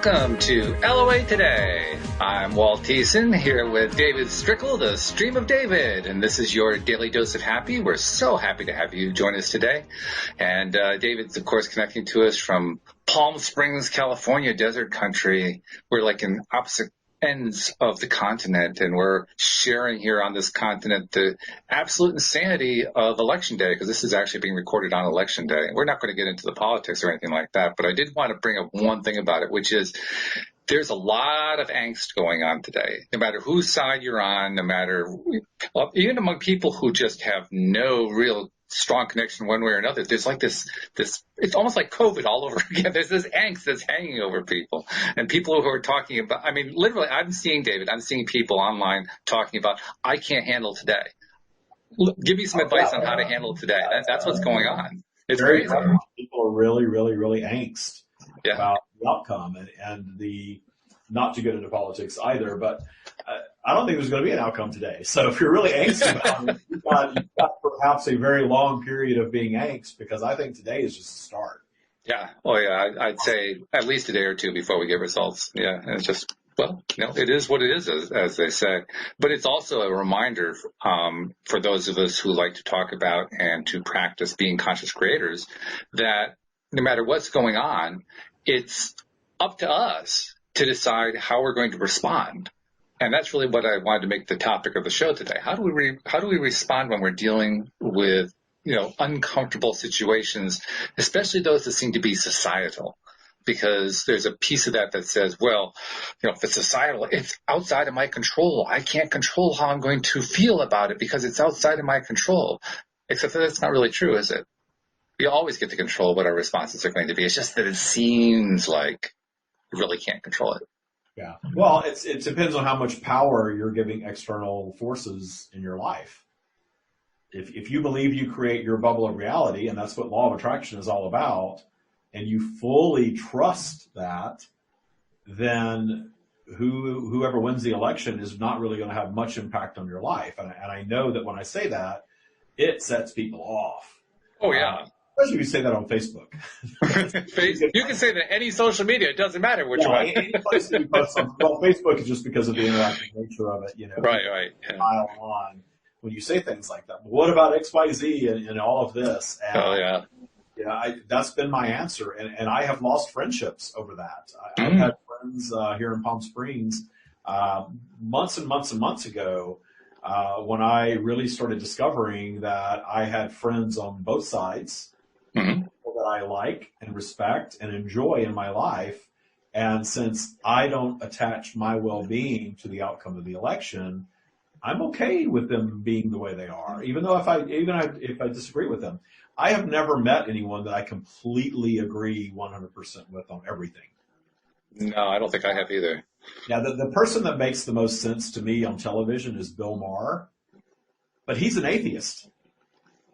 Welcome to LOA Today. I'm Walt Thiessen here with David Strickle, the Stream of David, and this is your daily dose of happy. We're so happy to have you join us today. And David's, of course, connecting to us from Palm Springs, California, desert country. We're like in opposite ends of the continent, and we're sharing here on this continent the absolute insanity of Election Day, because this is actually being recorded on Election Day. We're not going to get into the politics or anything like that, but I did want to bring up one thing about it, which is there's a lot of angst going on today, no matter whose side you're on, no matter, even among people who just have no real strong connection one way or another. There's like this, it's almost like COVID all over again. There's this angst that's hanging over people, and people who are talking about, I mean, literally, I'm seeing people online talking about, I can't handle today. Give me some advice on how to handle today. That's what's going on. It's very crazy. People are really angst Yeah. about the outcome and the, not to get into politics either, but I don't think there's going to be an outcome today. So if you're really angsty about it, you've got perhaps a very long period of being angst, because I think today is just a start. Yeah. Oh, yeah. I'd say at least a day or two before we get results. Yeah. And it's just, well, it is what it is, as they say. But it's also a reminder for those of us who like to talk about and to practice being conscious creators that no matter what's going on, it's up to us to decide how we're going to respond. And that's really what I wanted to make the topic of the show today. How do we respond when we're dealing with, uncomfortable situations, especially those that seem to be societal? Because there's a piece of that says, well, if it's societal, it's outside of my control. I can't control how I'm going to feel about it because it's outside of my control. Except that that's not really true, is it? We always get to control what our responses are going to be. It's just that it seems like you really can't control it. Yeah. Well, it depends on how much power you're giving external forces in your life. If you believe you create your bubble of reality, and that's what law of attraction is all about, and you fully trust that, then whoever wins the election is not really going to have much impact on your life. And I know that when I say that, it sets people off. Oh, yeah. Especially if you say that on Facebook. You can say that any social media. It doesn't matter which one. Any place that you post on, well, Facebook is just because of the interactive nature of it, Right. Yeah. Pile on when you say things like that. What about XYZ and all of this? And, oh, yeah. That's been my answer. And I have lost friendships over that. I've had friends here in Palm Springs months and months and months ago when I really started discovering that I had friends on both sides. People that I like and respect and enjoy in my life. And since I don't attach my well-being to the outcome of the election, I'm okay with them being the way they are, even though if I disagree with them. I have never met anyone that I completely agree 100% with on everything. No, I don't think I have either. Now, the person that makes the most sense to me on television is Bill Maher, but he's an atheist.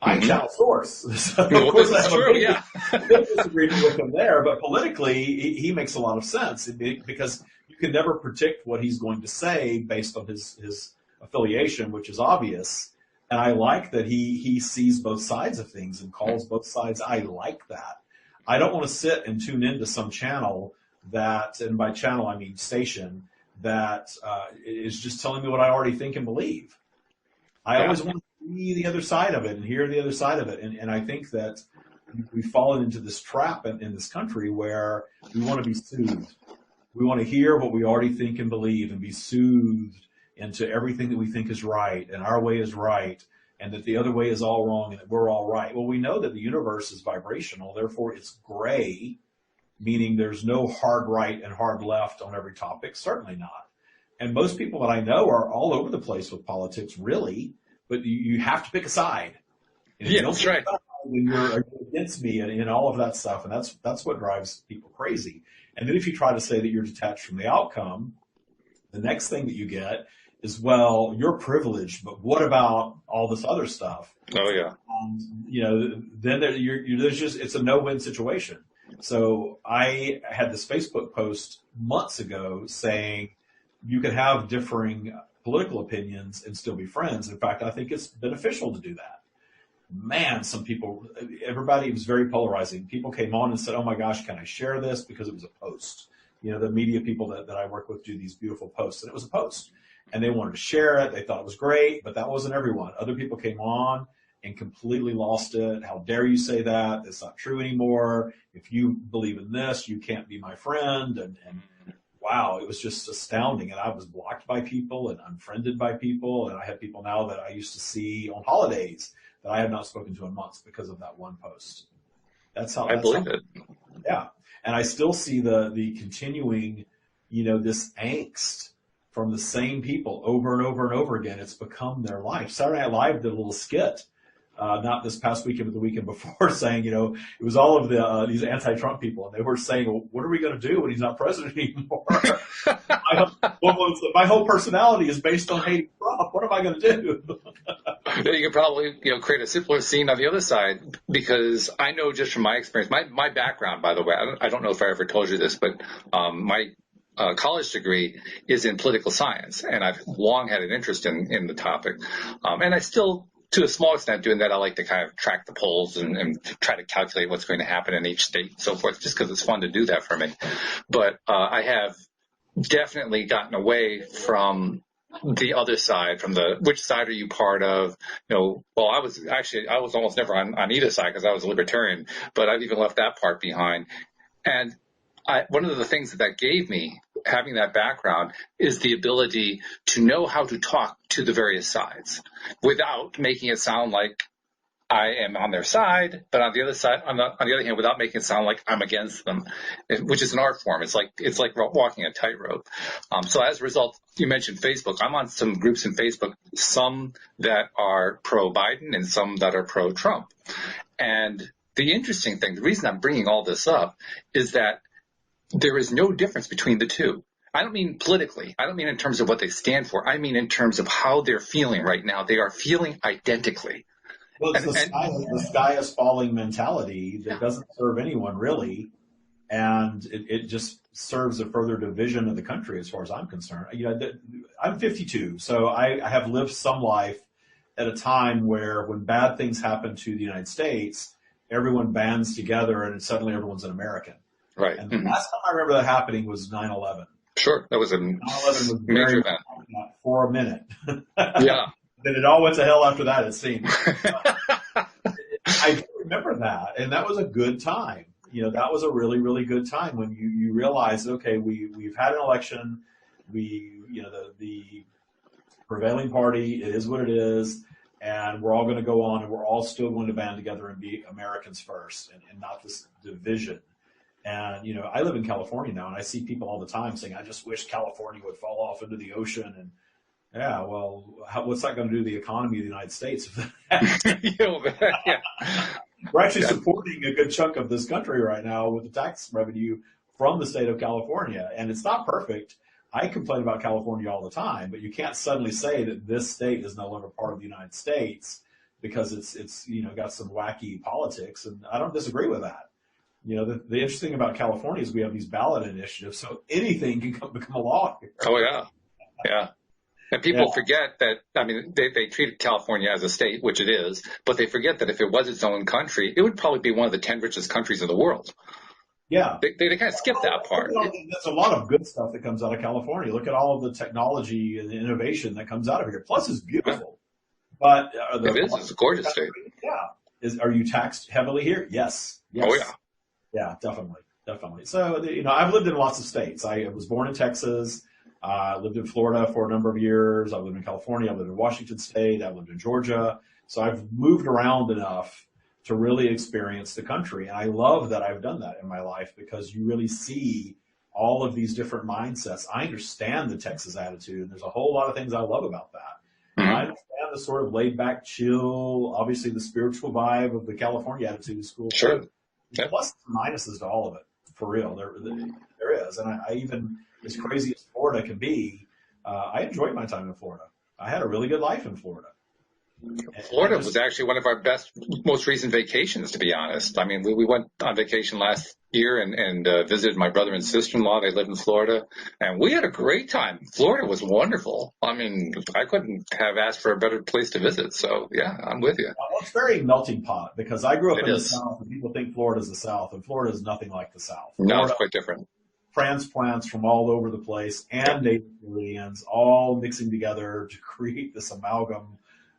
I'm Channel Source. So of course, I have a big disagreement with him there, but politically, he makes a lot of sense because you can never predict what he's going to say based on his affiliation, which is obvious. And I like that he sees both sides of things and calls both sides. I like that. I don't want to sit and tune into some channel that, and by channel I mean station, that is just telling me what I already think and believe. I always want to see the other side of it and hear the other side of it. And I think that we've fallen into this trap in this country where we want to be soothed. We want to hear what we already think and believe and be soothed into everything that we think is right and our way is right and that the other way is all wrong and that we're all right. Well, we know that the universe is vibrational, therefore it's gray, meaning there's no hard right and hard left on every topic. Certainly not. And most people that I know are all over the place with politics, really, but you have to pick a side. And if you don't that's right. Then you're against me and all of that stuff, and that's what drives people crazy. And then if you try to say that you're detached from the outcome, the next thing that you get is, well, you're privileged, but what about all this other stuff? Oh, yeah. Then there's just, it's a no-win situation. So I had this Facebook post months ago saying you can have differing political opinions and still be friends. In fact, I think it's beneficial to do that. Man, everybody was very polarizing. People came on and said, oh my gosh, can I share this? Because it was a post. the media people that I work with do these beautiful posts. And it was a post. And they wanted to share it. They thought it was great, but that wasn't everyone. Other people came on and completely lost it. How dare you say that? That's not true anymore. If you believe in this, you can't be my friend. And wow, it was just astounding. And I was blocked by people and unfriended by people. And I have people now that I used to see on holidays that I have not spoken to in months because of that one post. I believe it. Yeah. And I still see the continuing, this angst from the same people over and over and over again. It's become their life. Saturday Night Live did a little skit, not this past weekend, but the weekend before, saying, it was all of these anti-Trump people, and they were saying, well, what are we going to do when he's not president anymore? My whole personality is based on hating Trump. What am I going to do? You could probably, create a simpler scene on the other side, because I know just from my experience, my background, by the way, I don't know if I ever told you this, but my college degree is in political science, and I've long had an interest in the topic. And I still, to a small extent, doing that, I like to kind of track the polls and try to calculate what's going to happen in each state and so forth, just because it's fun to do that for me. But I have definitely gotten away from the other side, from which side are you part of? Well, I was almost never on either side because I was a libertarian, but I've even left that part behind. And one of the things that gave me, having that background, is the ability to know how to talk to the various sides without making it sound like I am on their side, but on the other side, on the other hand, without making it sound like I'm against them, which is an art form. It's like walking a tightrope. So as a result, you mentioned Facebook. I'm on some groups in Facebook, some that are pro-Biden and some that are pro-Trump. And the interesting thing, the reason I'm bringing all this up, is that there is no difference between the two. I don't mean politically. I don't mean in terms of what they stand for. I mean in terms of how they're feeling right now. They are feeling identically. Well, it's the sky is falling mentality that doesn't serve anyone really, and it just serves a further division of the country as far as I'm concerned. I'm 52, so I have lived some life at a time where when bad things happen to the United States, everyone bands together and suddenly everyone's an American. Right. And the last time I remember that happening was 9/11. Sure, that was a 9/11 was major event. For a minute. Yeah. Then it all went to hell after that, it seemed. I remember that, and that was a good time. That was a really, really good time when you realize, okay, we've had an election, the prevailing party, it is what it is, and we're all going to go on, and we're all still going to band together and be Americans first, and not this division. And, I live in California now, and I see people all the time saying, I just wish California would fall off into the ocean. And yeah, well, what's that going to do to the economy of the United States? Yeah. We're actually supporting a good chunk of this country right now with the tax revenue from the state of California. And it's not perfect. I complain about California all the time, but you can't suddenly say that this state is no longer part of the United States because it's got some wacky politics. And I don't disagree with that. The interesting about California is we have these ballot initiatives, so anything can become a law here. Oh, yeah. Yeah. And people forget that, they treat California as a state, which it is, but they forget that if it was its own country, it would probably be one of the 10 richest countries in the world. Yeah. They kind of skip that part. There's a lot of good stuff that comes out of California. Look at all of the technology and the innovation that comes out of here. Plus, it's beautiful. But it's a gorgeous state. Yeah. Are you taxed heavily here? Yes. Oh, yeah. Yeah, definitely. So, I've lived in lots of states. I was born in Texas. Lived in Florida for a number of years. I've lived in California. I've lived in Washington State. I've lived in Georgia. So I've moved around enough to really experience the country. And I love that I've done that in my life because you really see all of these different mindsets. I understand the Texas attitude. And there's a whole lot of things I love about that. Mm-hmm. I understand the sort of laid back, chill, obviously the spiritual vibe of the California attitude is cool. Sure. There's pluses and minuses to all of it, for real. There is. And I even, as crazy as Florida can be, I enjoyed my time in Florida. I had a really good life in Florida. Florida was actually one of our most recent vacations, to be honest. We went on vacation last year and visited my brother and sister-in-law. They live in Florida, and we had a great time. Florida was wonderful. I couldn't have asked for a better place to visit. So, yeah, I'm with you. Well, it's very melting pot because I grew up in the South, and people think Florida's the South, and Florida is nothing like the South. No, it's quite different. transplants from all over the place and Native Floridians all mixing together to create this amalgam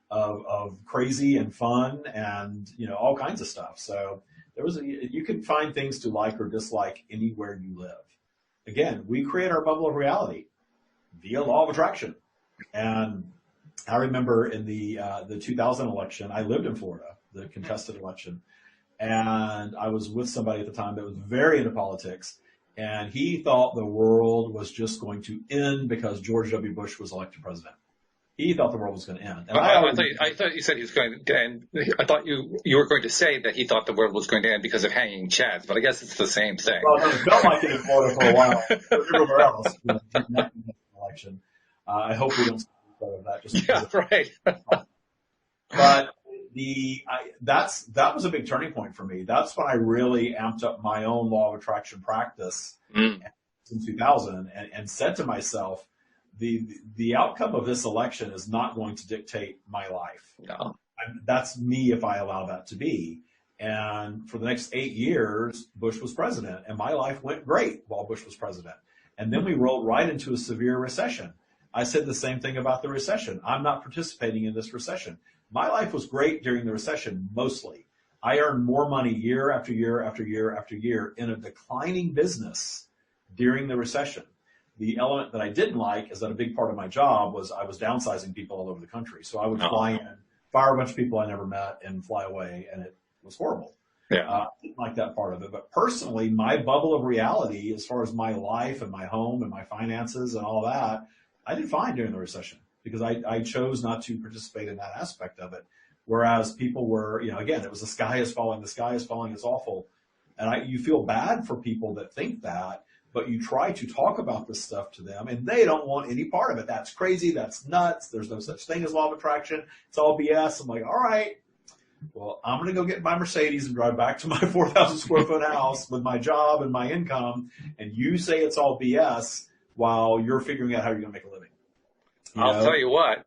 of crazy and fun and, all kinds of stuff. So you can find things to like or dislike anywhere you live. Again, we create our bubble of reality via law of attraction. And I remember in the 2000 election, I lived in Florida, the contested election, and I was with somebody at the time that was very into politics, and he thought the world was just going to end because George W. Bush was elected president. He thought the world was going to end. And I thought you said he was going to end. I thought you were going to say that he thought the world was going to end because of hanging chads, but I guess it's the same thing. Well, no, it felt like it in Florida for a while. Everywhere else, election. I hope we don't see that. Just right. But that was a big turning point for me. That's when I really amped up my own law of attraction practice in 2000 and said to myself, the outcome of this election is not going to dictate my life. No. That's me if I allow that to be. And for the next 8 years, Bush was president, and my life went great while Bush was president. And then we rolled right into a severe recession. I said the same thing about the recession. I'm not participating in this recession. My life was great during the recession, mostly. I earned more money year after year after year after year in a declining business during the recession. The element that I didn't like is that a big part of my job was I was downsizing people all over the country. So I would fly in, fire a bunch of people I never met, and fly away, and it was horrible. Yeah. I didn't like that part of it. But personally, my bubble of reality, as far as my life and my home and my finances and all that, I did fine during the recession because I chose not to participate in that aspect of it. Whereas people were, again, it was the sky is falling, it's awful. And you feel bad for people that think that, but you try to talk about this stuff to them and they don't want any part of it. That's crazy. That's nuts. There's no such thing as law of attraction. It's all BS. I'm like, all right, well, I'm going to go get my Mercedes and drive back to my 4,000 square foot house with my job and my income. And you say it's all BS while you're figuring out how you're going to make a living. I'll tell you what,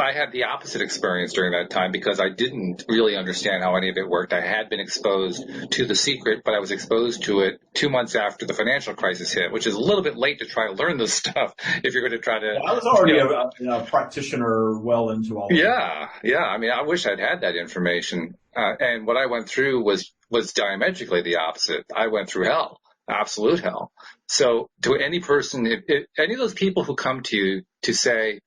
I had the opposite experience during that time because I didn't really understand how any of it worked. I had been exposed to the secret, but I was exposed to it 2 months after the financial crisis hit, which is a little bit late to try to learn this stuff if you're going to try to. I was already a practitioner well into all of that. Yeah. I mean, I wish I'd had that information. And what I went through was diametrically the opposite. I went through hell. Absolute hell. So to any person, if any of those people who come to you to say,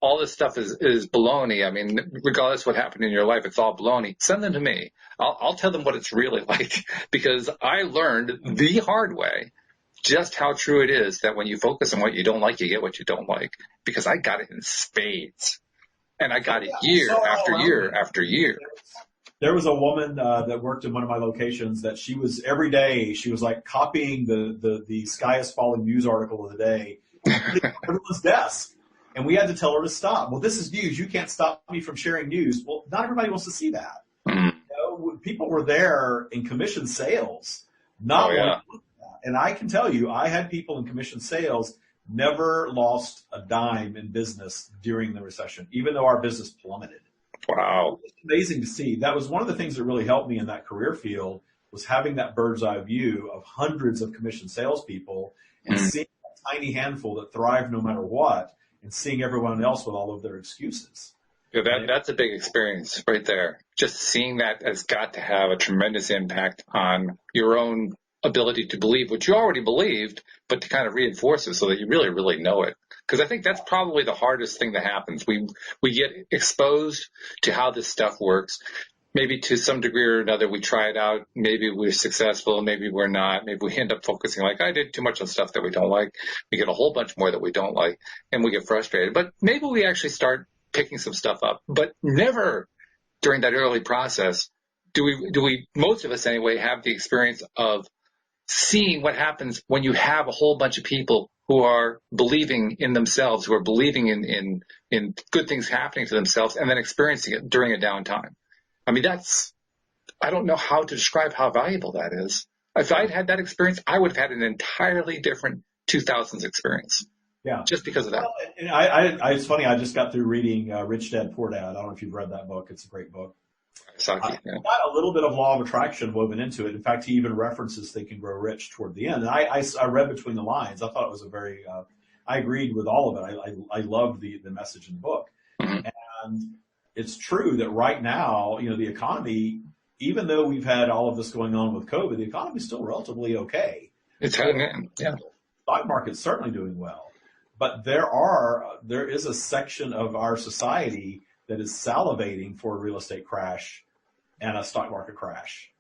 all this stuff is baloney. I mean, regardless of what happened in your life, it's all baloney. Send them to me. I'll tell them what it's really like because I learned the hard way just how true it is that when you focus on what you don't like, you get what you don't like because I got it in spades and I got it year after year after year. There was a woman that worked in one of my locations that every day she was like copying the sky is falling news article of the day on everyone's desk. And we had to tell her to stop. Well, this is news. You can't stop me from sharing news. Well, not everybody wants to see that. People were there in commission sales, not wanting to look at that. And I can tell you, I had people in commission sales never lost a dime in business during the recession, even though our business plummeted. Wow. It's amazing to see. That was one of the things that really helped me in that career field was having that bird's eye view of hundreds of commission salespeople and seeing a tiny handful that thrive no matter what and seeing everyone else with all of their excuses. Yeah, that's a big experience right there. Just seeing that has got to have a tremendous impact on your own ability to believe what you already believed, but to kind of reinforce it so that you really, really know it. Because I think that's probably the hardest thing that happens. We get exposed to how this stuff works. Maybe to some degree or another, we try it out. Maybe we're successful. Maybe we're not. Maybe we end up focusing like I did too much on stuff that we don't like. We get a whole bunch more that we don't like, and we get frustrated. But maybe we actually start picking some stuff up. But never during that early process do we most of us anyway have the experience of seeing what happens when you have a whole bunch of people who are believing in themselves, who are believing in good things happening to themselves, and then experiencing it during a downtime. I mean, I don't know how to describe how valuable that is. If I'd had that experience, I would have had an entirely different 2000s experience. Yeah. Just because of that. Well, and it's funny, I just got through reading Rich Dad, Poor Dad. I don't know if you've read that book. It's a great book. Saki, yeah. Got a little bit of law of attraction woven into it. In fact, he even references Think and Grow Rich toward the end. And I read between the lines. I thought it was a very, I agreed with all of it. I loved the message in the book. Mm-hmm. And it's true that right now, the economy, even though we've had all of this going on with COVID, the economy is still relatively okay. It's hanging in, yeah. Stock market's certainly doing well. But there is a section of our society that is salivating for a real estate crash and a stock market crash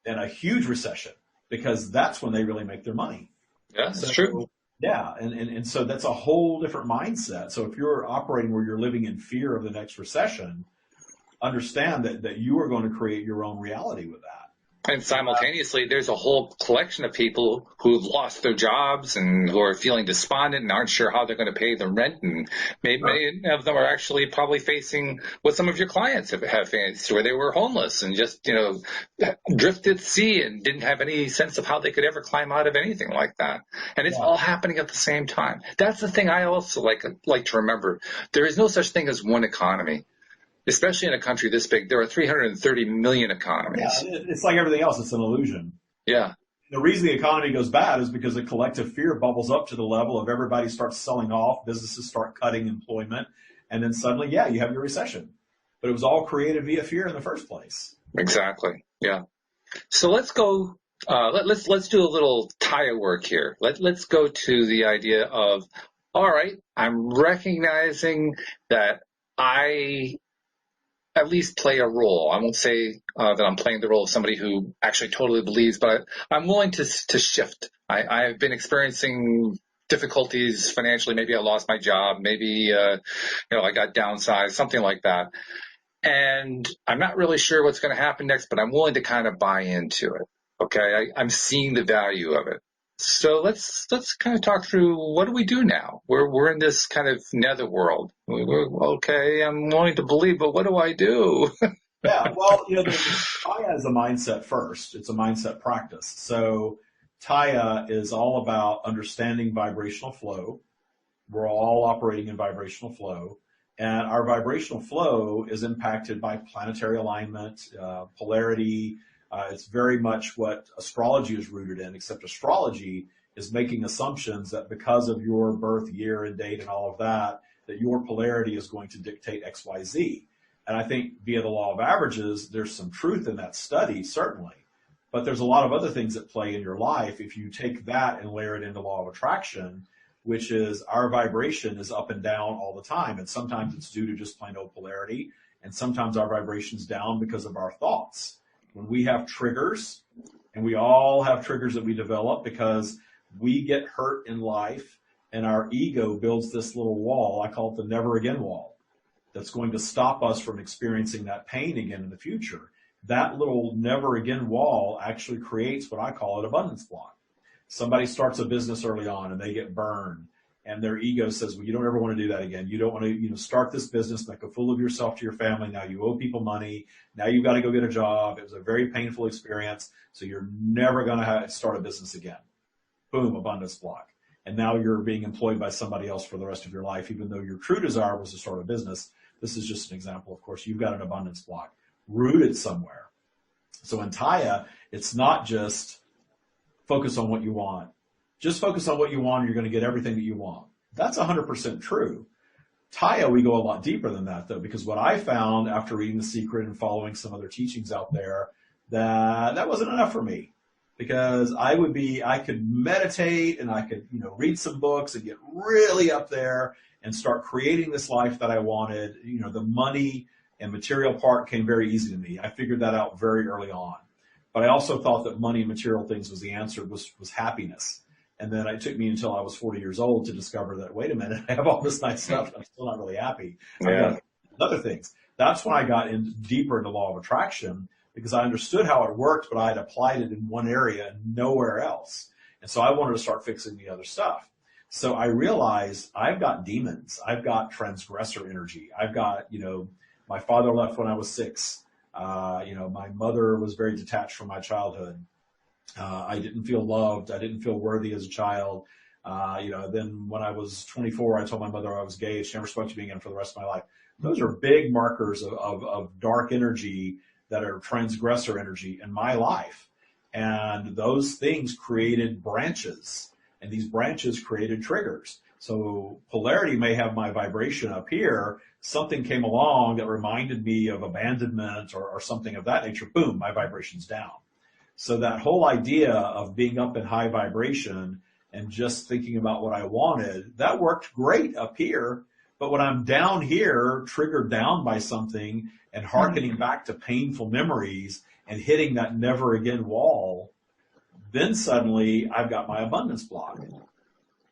and a huge recession, because that's when they really make their money. Yeah, that's true. Yeah. And so that's a whole different mindset. So if you're operating where you're living in fear of the next recession, understand that you are going to create your own reality with that. And simultaneously, there's a whole collection of people who've lost their jobs and who are feeling despondent and aren't sure how they're going to pay the rent. And many of them are actually probably facing what some of your clients have faced, where they were homeless and just, drifted at sea and didn't have any sense of how they could ever climb out of anything like that. And it's all happening at the same time. That's the thing I also like to remember. There is no such thing as one economy. Especially in a country this big, there are 330 million economies. Yeah, it's like everything else. It's an illusion. Yeah. The reason the economy goes bad is because the collective fear bubbles up to the level of everybody starts selling off, businesses start cutting employment, and then suddenly, you have your recession. But it was all created via fear in the first place. Exactly. Yeah. So let's go. Let's do a little tire work here. Let's go to the idea of, all right, I'm recognizing that I at least play a role. I won't say that I'm playing the role of somebody who actually totally believes, but I'm willing to shift. I've been experiencing difficulties financially. Maybe I lost my job. Maybe, I got downsized, something like that. And I'm not really sure what's going to happen next, but I'm willing to kind of buy into it. Okay. I'm seeing the value of it. So let's kind of talk through, what do we do now? We're in this kind of netherworld. We're okay. I'm willing to believe, but what do I do? Yeah, well, Taya is a mindset first. It's a mindset practice. So Taya is all about understanding vibrational flow. We're all operating in vibrational flow, and our vibrational flow is impacted by planetary alignment, polarity. It's very much what astrology is rooted in, except astrology is making assumptions that because of your birth year and date and all of that your polarity is going to dictate X, Y, Z. And I think via the law of averages, there's some truth in that study, certainly. But there's a lot of other things that play in your life. If you take that and layer it into law of attraction, which is our vibration is up and down all the time. And sometimes it's due to just plain old polarity. And sometimes our vibration's down because of our thoughts. When we have triggers, and we all have triggers that we develop because we get hurt in life and our ego builds this little wall. I call it the never again wall, that's going to stop us from experiencing that pain again in the future. That little never again wall actually creates what I call an abundance block. Somebody starts a business early on and they get burned. And their ego says, well, you don't ever want to do that again. You don't want to, start this business, make a fool of yourself to your family. Now you owe people money. Now you've got to go get a job. It was a very painful experience. So you're never going to start a business again. Boom, abundance block. And now you're being employed by somebody else for the rest of your life, even though your true desire was to start a business. This is just an example. Of course, you've got an abundance block rooted somewhere. So in Taya, it's not just focus on what you want. Just focus on what you want and you're going to get everything that you want. That's 100% true. Taya, we go a lot deeper than that, though, because what I found after reading The Secret and following some other teachings out there, that wasn't enough for me, because I could meditate and I could, read some books and get really up there and start creating this life that I wanted. The money and material part came very easy to me. I figured that out very early on. But I also thought that money and material things was the answer, was happiness. And then it took me until I was 40 years old to discover that, wait a minute, I have all this nice stuff and I'm still not really happy. Yeah. Other things. That's when I got deeper into law of attraction, because I understood how it worked, but I had applied it in one area and nowhere else. And so I wanted to start fixing the other stuff. So I realized I've got demons. I've got transgressor energy. I've got, my father left when I was 6. My mother was very detached from my childhood. I didn't feel loved. I didn't feel worthy as a child. Then when I was 24, I told my mother I was gay. She never spoke to me again for the rest of my life. Those are big markers of dark energy that are transgressor energy in my life. And those things created branches, and these branches created triggers. So polarity may have my vibration up here. Something came along that reminded me of abandonment or something of that nature. Boom, my vibration's down. So that whole idea of being up in high vibration and just thinking about what I wanted, that worked great up here. But when I'm down here, triggered down by something and hearkening back to painful memories and hitting that never again wall, then suddenly I've got my abundance block.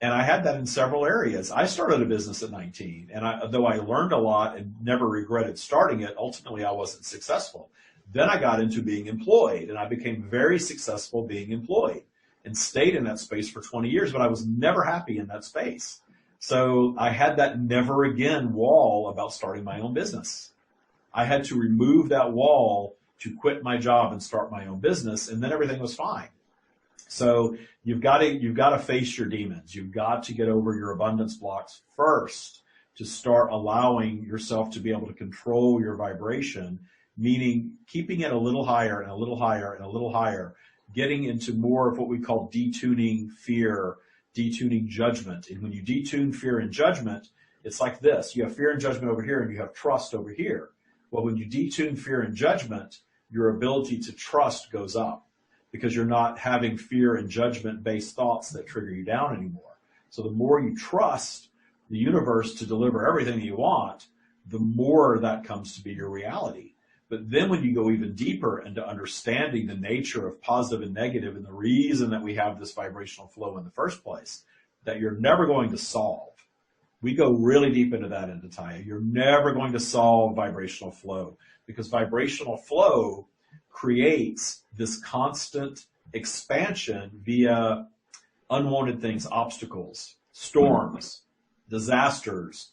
And I had that in several areas. I started a business at 19, and though I learned a lot and never regretted starting it, ultimately I wasn't successful. Then I got into being employed, and I became very successful being employed and stayed in that space for 20 years, but I was never happy in that space. So I had that never again wall about starting my own business. I had to remove that wall to quit my job and start my own business, and then everything was fine. So you've got to face your demons. You've got to get over your abundance blocks first to start allowing yourself to be able to control your vibration, meaning keeping it a little higher and a little higher and a little higher, getting into more of what we call detuning fear, detuning judgment. And when you detune fear and judgment, it's like this. You have fear and judgment over here, and you have trust over here. Well, when you detune fear and judgment, your ability to trust goes up, because you're not having fear and judgment-based thoughts that trigger you down anymore. So the more you trust the universe to deliver everything that you want, the more that comes to be your reality. But then when you go even deeper into understanding the nature of positive and negative and the reason that we have this vibrational flow in the first place, that you're never going to solve. We go really deep into that into Taya. You're never going to solve vibrational flow, because vibrational flow creates this constant expansion via unwanted things, obstacles, storms, disasters,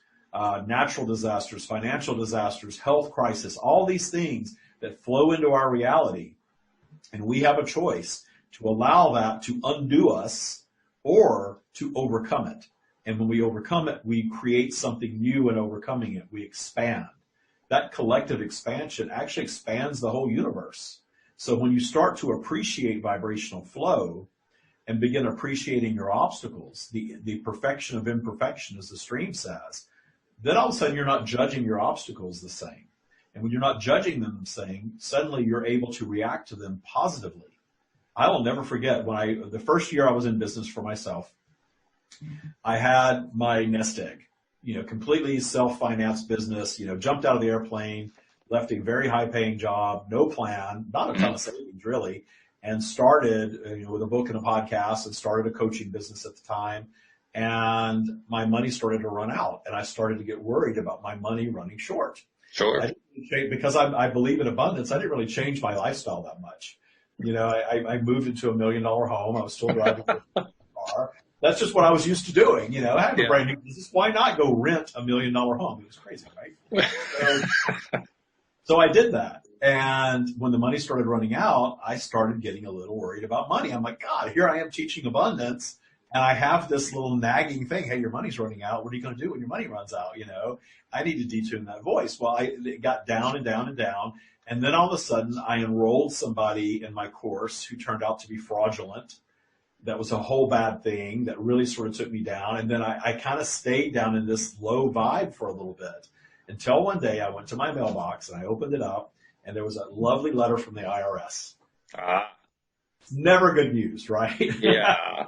natural disasters, financial disasters, health crisis, all these things that flow into our reality. And we have a choice to allow that to undo us or to overcome it. And when we overcome it, we create something new in overcoming it. We expand. That collective expansion actually expands the whole universe. So when you start to appreciate vibrational flow and begin appreciating your obstacles, the perfection of imperfection, as the stream says, then all of a sudden you're not judging your obstacles the same. And when you're not judging them the same, suddenly you're able to react to them positively. I will never forget the first year I was in business for myself, I had my nest egg, completely self-financed business, jumped out of the airplane, left a very high-paying job, no plan, not a ton of savings really, and started, with a book and a podcast, and started a coaching business at the time. And my money started to run out, and I started to get worried about my money running short. Sure. Because I believe in abundance, I didn't really change my lifestyle that much. I moved into $1 million home. I was still driving a car. That's just what I was used to doing. I have a brand new business. Why not go rent $1 million home? It was crazy, right? So I did that. And when the money started running out, I started getting a little worried about money. I'm like, God, here I am teaching abundance, and I have this little nagging thing. Hey, your money's running out. What are you going to do when your money runs out? I need to detune that voice. Well, it got down and down and down. And then all of a sudden I enrolled somebody in my course who turned out to be fraudulent. That was a whole bad thing that really sort of took me down. And then I kind of stayed down in this low vibe for a little bit until one day I went to my mailbox and I opened it up, and there was a lovely letter from the IRS. Never good news, right? Yeah.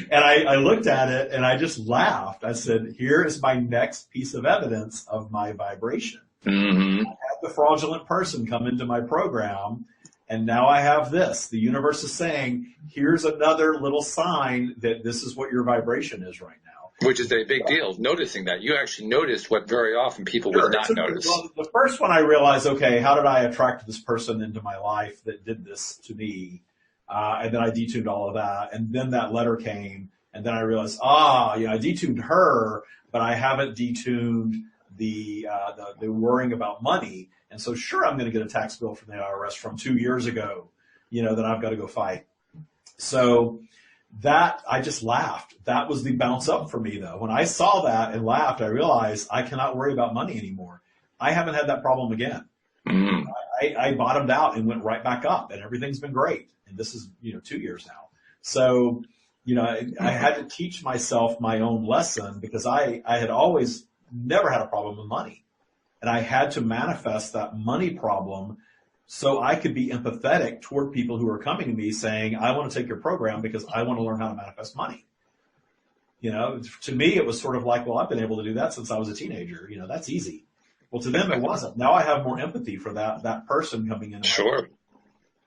And I looked at it and I just laughed. I said, here is my next piece of evidence of my vibration. Mm-hmm. I had the fraudulent person come into my program, and now I have this. The universe is saying, here's another little sign that this is what your vibration is right now. Which is a big deal, noticing that. You actually noticed what very often people would not notice. Well, the first one I realized, okay, how did I attract this person into my life that did this to me? And then I detuned all of that. And then that letter came, and then I realized, I detuned her, but I haven't detuned the worrying about money. And so sure, I'm going to get a tax bill from the IRS from 2 years ago, that I've got to go fight. So that I just laughed. That was the bounce up for me though. When I saw that and laughed, I realized I cannot worry about money anymore. I haven't had that problem again. Mm. I bottomed out and went right back up, and everything's been great. And this is, 2 years now. So, I had to teach myself my own lesson because I had always never had a problem with money. And I had to manifest that money problem so I could be empathetic toward people who are coming to me saying, I want to take your program because I want to learn how to manifest money. To me, it was sort of like, well, I've been able to do that since I was a teenager. That's easy. Well, to them, it wasn't. Now I have more empathy for that person coming in. Sure.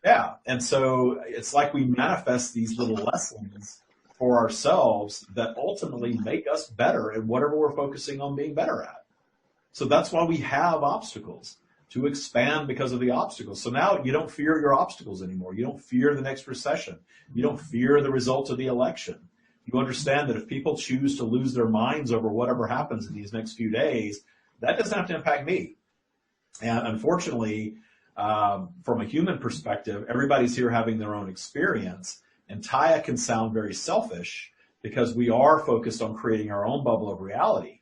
Yeah. And so it's like we manifest these little lessons for ourselves that ultimately make us better at whatever we're focusing on being better at. So that's why we have obstacles, to expand because of the obstacles. So now you don't fear your obstacles anymore. You don't fear the next recession. You don't fear the results of the election. You understand that if people choose to lose their minds over whatever happens in these next few days, that doesn't have to impact me. And unfortunately, from a human perspective, everybody's here having their own experience. And Taya can sound very selfish because we are focused on creating our own bubble of reality.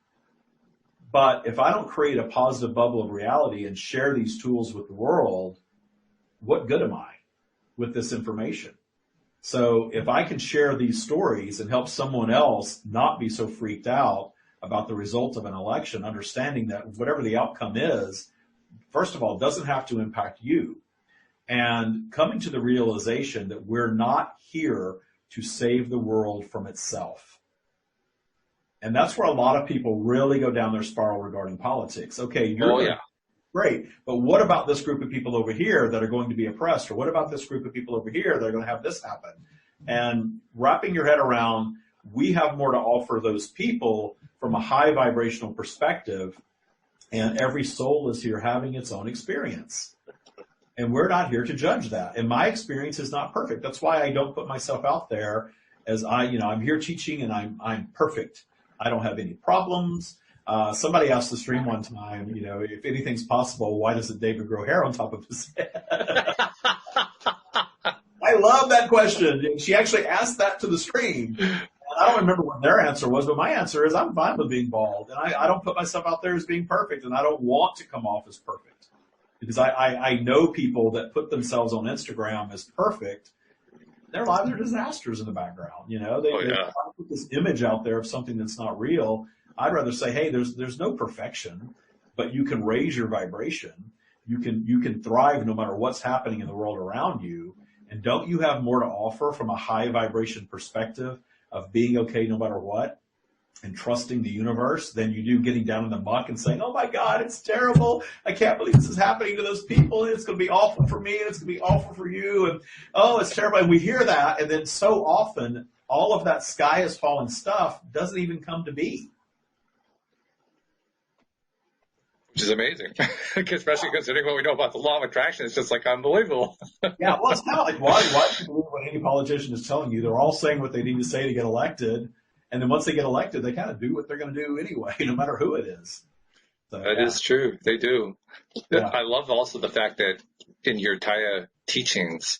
But if I don't create a positive bubble of reality and share these tools with the world, what good am I with this information? So if I can share these stories and help someone else not be so freaked out about the result of an election, understanding that whatever the outcome is, first of all, doesn't have to impact you. And coming to the realization that we're not here to save the world from itself. And that's where a lot of people really go down their spiral regarding politics. Okay, you're great, but what about this group of people over here that are going to be oppressed? Or what about this group of people over here that are going to have this happen? And wrapping your head around, we have more to offer those people from a high vibrational perspective, and every soul is here having its own experience. And we're not here to judge that. And my experience is not perfect. That's why I don't put myself out there as I'm here teaching and I'm perfect. I don't have any problems. Somebody asked the stream one time, if anything's possible, why doesn't David grow hair on top of his head? I love that question. She actually asked that to the stream. I don't remember what their answer was, but my answer is I'm fine with being bald. And I don't put myself out there as being perfect, and I don't want to come off as perfect. Because I know people that put themselves on Instagram as perfect. Their lives are disasters in the background. They put this image out there of something that's not real. I'd rather say, hey, there's no perfection, but you can raise your vibration. You can thrive no matter what's happening in the world around you. And don't you have more to offer from a high vibration perspective of being okay no matter what and trusting the universe than you do getting down in the muck and saying, oh my God, it's terrible. I can't believe this is happening to those people. And it's going to be awful for me. And it's going to be awful for you. And oh, it's terrible. And we hear that. And then so often all of that sky is falling stuff doesn't even come to be. Which is amazing, especially considering what we know about the law of attraction. It's just like unbelievable. Yeah, well, it's kind of like why do you believe what any politician is telling you? They're all saying what they need to say to get elected, and then once they get elected, they kind of do what they're going to do anyway, no matter who it is. So, that is true. They do. Yeah. I love also the fact that in your Taya teachings,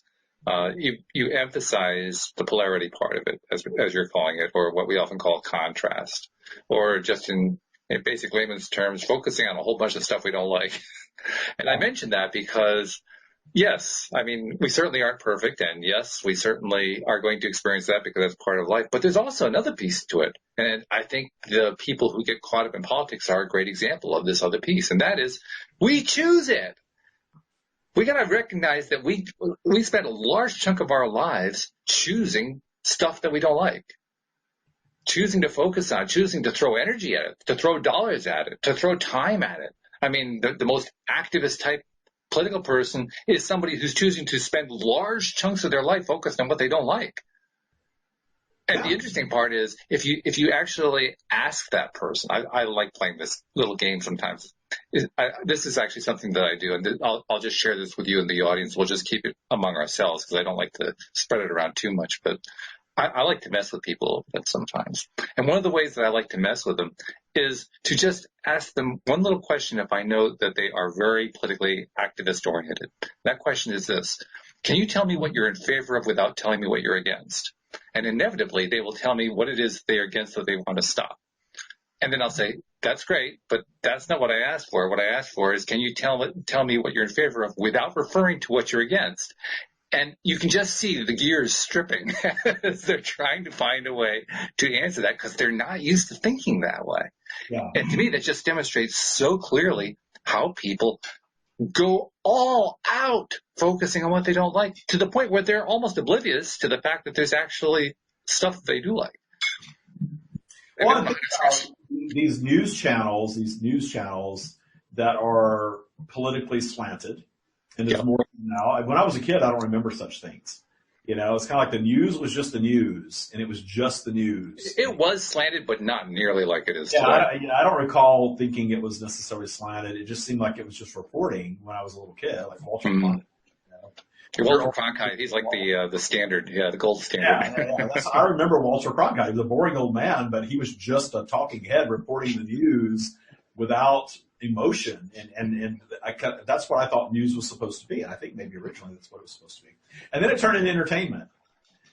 you emphasize the polarity part of it, as you're calling it, or what we often call contrast, or just in basic layman's terms, focusing on a whole bunch of stuff we don't like. And I mention that because, yes, we certainly aren't perfect. And yes, we certainly are going to experience that because that's part of life. But there's also another piece to it. And I think the people who get caught up in politics are a great example of this other piece. And that is, we choose it. We got to recognize that we spend a large chunk of our lives choosing stuff that we don't like. Choosing to focus on, choosing to throw energy at it, to throw dollars at it, to throw time at it. The most activist type political person is somebody who's choosing to spend large chunks of their life focused on what they don't like. And the interesting part is if you actually ask that person, I like playing this little game sometimes. This is actually something that I do, and I'll just share this with you and the audience. We'll just keep it among ourselves because I don't like to spread it around too much, but I like to mess with people a bit sometimes. And one of the ways that I like to mess with them is to just ask them one little question if I know that they are very politically activist oriented. That question is this: can you tell me what you're in favor of without telling me what you're against? and inevitably they will tell me what it is they're against that they want to stop. And then I'll say, that's great, but that's not what I asked for. What I asked for is, can you tell me what you're in favor of without referring to what you're against? And you can just see the gears stripping as they're trying to find a way to answer that because they're not used to thinking that way. Yeah. And to me, that just demonstrates so clearly how people go all out focusing on what they don't like to the point where they're almost oblivious to the fact that there's actually stuff that they do like. Well, I think about these news channels that are politically slanted, and there's more now. When I was a kid, I don't remember such things. You know, it's kind of like the news was just the news, and it was just the news. It was slanted, but not nearly like it is today. I don't recall thinking it was necessarily slanted. It just seemed like it was just reporting when I was a little kid, like Walter Cronkite. Walter Cronkite, he's like the standard, the gold standard. Yeah. I remember Walter Cronkite. He was a boring old man, but he was just a talking head reporting the news without emotion. And that's what I thought news was supposed to be. And I think maybe originally that's what it was supposed to be. And then it turned into entertainment.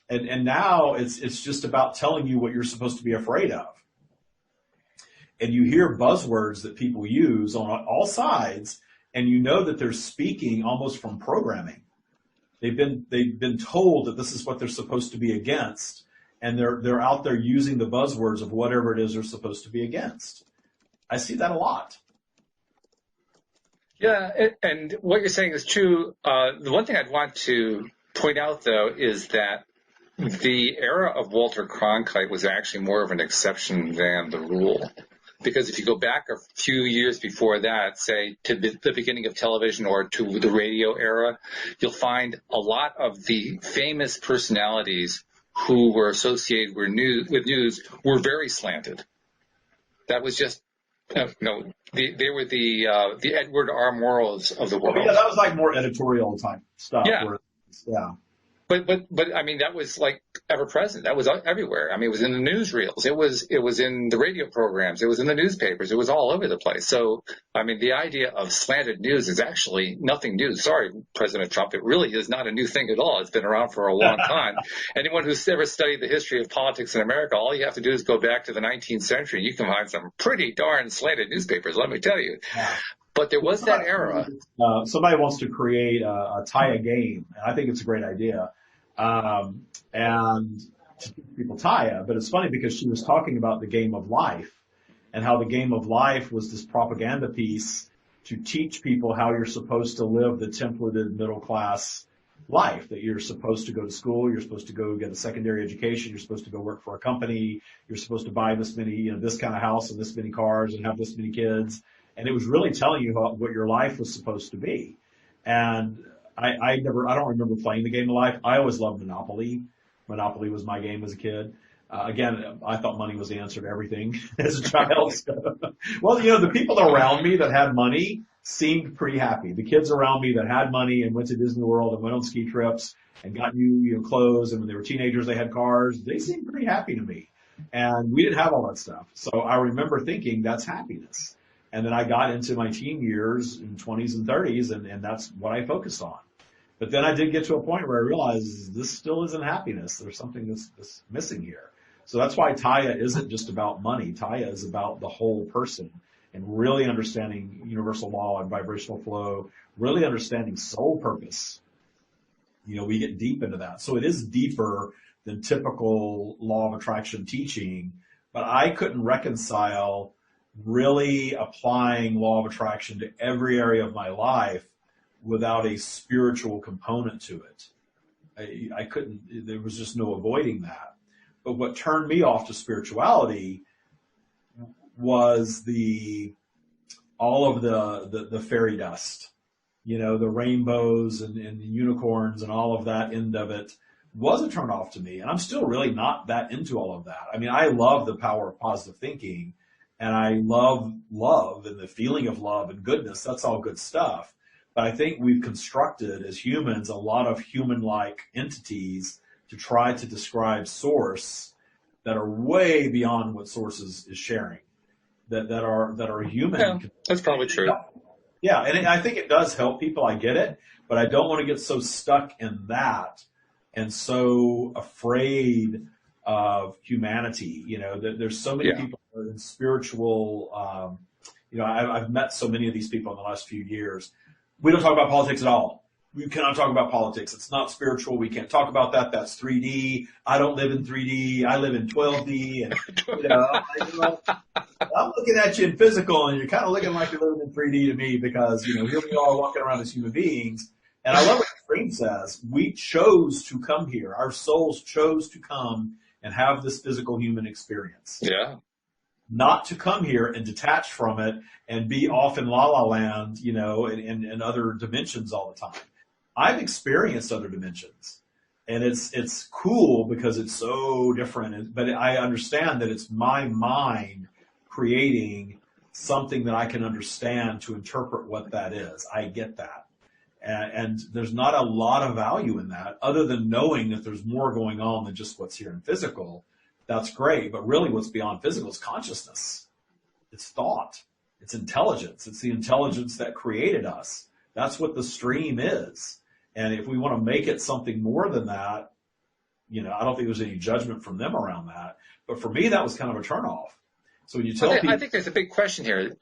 And now it's just about telling you what you're supposed to be afraid of. And you hear buzzwords that people use on all sides, and you know that they're speaking almost from programming. They've been told that this is what they're supposed to be against, and they're out there using the buzzwords of whatever it is they're supposed to be against. I see that a lot. Yeah, and what you're saying is true. The one thing I'd want to point out, though, is that the era of Walter Cronkite was actually more of an exception than the rule. Because if you go back a few years before that, say to the beginning of television or to the radio era, you'll find a lot of the famous personalities who were associated with news were very slanted. That was just, they were the Edward R. Murrows of the world. Yeah, that was like more editorial type stuff. Yeah. But I mean, that was like ever present. That was everywhere. I mean, it was in the newsreels. It was in the radio programs. It was in the newspapers. It was all over the place. So, I mean, the idea of slanted news is actually nothing new. Sorry, President Trump. It really is not a new thing at all. It's been around for a long time. Anyone who's ever studied the history of politics in America, all you have to do is go back to the 19th century. You can find some pretty darn slanted newspapers, let me tell you. Yeah. But there was that era. Somebody wants to create a Taya game, and I think it's a great idea. And to teach people Taya, but it's funny because she was talking about the game of life and how the game of life was this propaganda piece to teach people how you're supposed to live the templated middle class life, that you're supposed to go to school, you're supposed to go get a secondary education, you're supposed to go work for a company, you're supposed to buy this many, this kind of house and this many cars and have this many kids. And it was really telling you what your life was supposed to be. And I don't remember playing the game of life. I always loved Monopoly. Monopoly was my game as a kid. Again, I thought money was the answer to everything as a child. Well, the people around me that had money seemed pretty happy. The kids around me that had money and went to Disney World and went on ski trips and got new, clothes, and when they were teenagers, they had cars. They seemed pretty happy to me. And we didn't have all that stuff. So I remember thinking that's happiness. And then I got into my teen years in 20s and 30s, and that's what I focused on. But then I did get to a point where I realized this still isn't happiness. There's something that's missing here. So that's why Taya isn't just about money. Taya is about the whole person and really understanding universal law and vibrational flow, really understanding soul purpose. We get deep into that. So it is deeper than typical law of attraction teaching, but I couldn't reconcile really applying law of attraction to every area of my life without a spiritual component to it. I couldn't, there was just no avoiding that. But what turned me off to spirituality was all of the fairy dust, the rainbows and the unicorns and all of that end of it was a turn off to me. And I'm still really not that into all of that. I mean, I love the power of positive thinking, and I love love and the feeling of love and goodness. That's all good stuff. But I think we've constructed as humans a lot of human-like entities to try to describe source that are way beyond what source is sharing, that are human. Yeah, that's probably true. Yeah, and I think it does help people. I get it, but I don't want to get so stuck in that and so afraid of humanity. There's so many people in spiritual, I've met so many of these people in the last few years. We don't talk about politics at all. We cannot talk about politics. It's not spiritual. We can't talk about that. That's 3D. I don't live in 3D. I live in 12D. And, I'm looking at you in physical, and you're kind of looking like you're living in 3D to me because, here we are walking around as human beings. And I love what the stream says. We chose to come here. Our souls chose to come and have this physical human experience. Yeah. Not to come here and detach from it and be off in la la land, in other dimensions all the time. I've experienced other dimensions, and it's cool because it's so different. But I understand that it's my mind creating something that I can understand to interpret what that is. I get that. And there's not a lot of value in that other than knowing that there's more going on than just what's here in physical. That's great. But really what's beyond physical is consciousness. It's thought. It's intelligence. It's the intelligence that created us. That's what the stream is. And if we want to make it something more than that, I don't think there's any judgment from them around that. But for me, that was kind of a turnoff. So when you tell people, I think there's a big question here.